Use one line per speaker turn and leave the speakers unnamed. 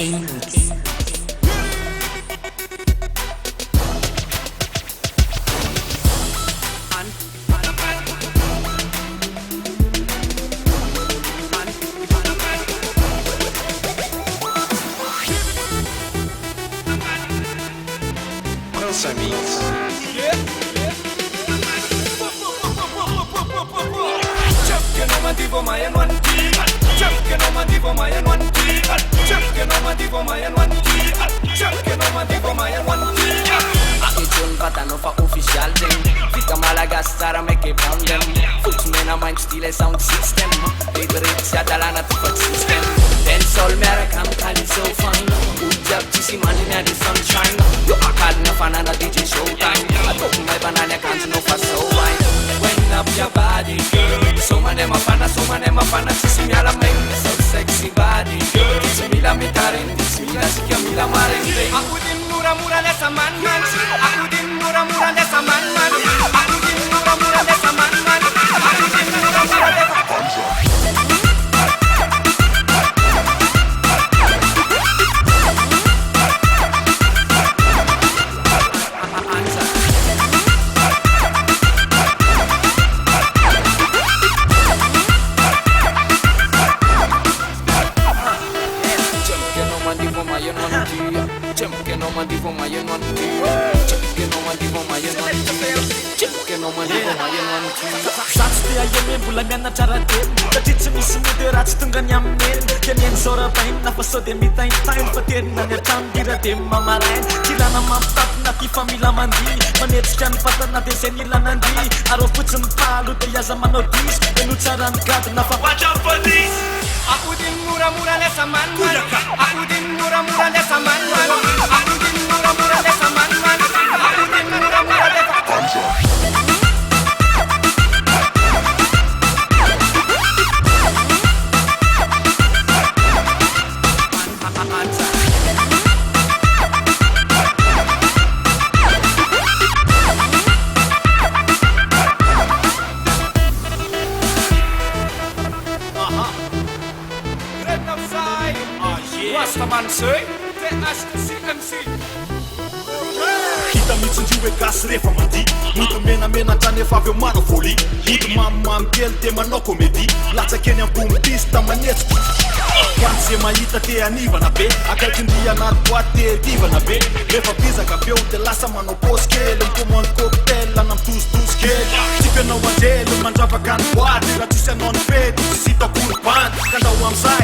Amos.
Lança Mix.
Che non mantivo mai in one team. Che non mantivo mai in one team. Che non mantivo mai in one team. Che non mantivo mai in one team.
Che giornata non fa ufficial thing. Fica Madagascar me che poundem. Futs me na mind stile sound system. Liberizia dalla natura system. Dancehall American Cali so fine. Good job to see money near the sunshine. Yo I call no fan and a DJ showtime. I talk my banana can't no for so wine. When up your body girl. So many ma fanna ci si mi alla mente. So sexy body girl. Ci mi la mitare. Ci mi la si chiami la marente.
Aku din mura nessa man. Aku din mura nessa man. Aku din mura nessa man. Aku din mura nessa
Che non mantivo mai in one team. Che non mantivo mai in one team. Che non mantivo mai in one team.
Satsy ayeme mbola mianatra rahateny satria tsy misy mody raha tsy tonga ny amineny teneny sorapaina fa sao de mitaintain fa terina ny atrano de mamarainy kilana mampitapina ty fa mila mandihy manetsika ny fatana de zay nilanandy arô fotsiny palo de iaza manao dis de no tsara ny gadina fa
Watch out for this. Aku din mura nessa man. Aku din mura nessa man. Aku din mura nessa man. Aku din mura nessa man. Rastaman say, TSCMC.
Hita mitsinjo e gasy rehefa mandia Mito menamena trany efa avy eo manao voly Mito mamimamy kely de manao comédie Latsakeny ambony pista manetsika Kany ze mahita te anivana be Akaiky ndria anaty boaty te divana be Rehefa bizaka beo de lasa manao pôsy kely Mikommande cocktail ana mitositosy kely Tsika anao anjely mandravaka ny boaty Raha tsisy anao ny fety tsisy hitako ny bandy Kandao am'zay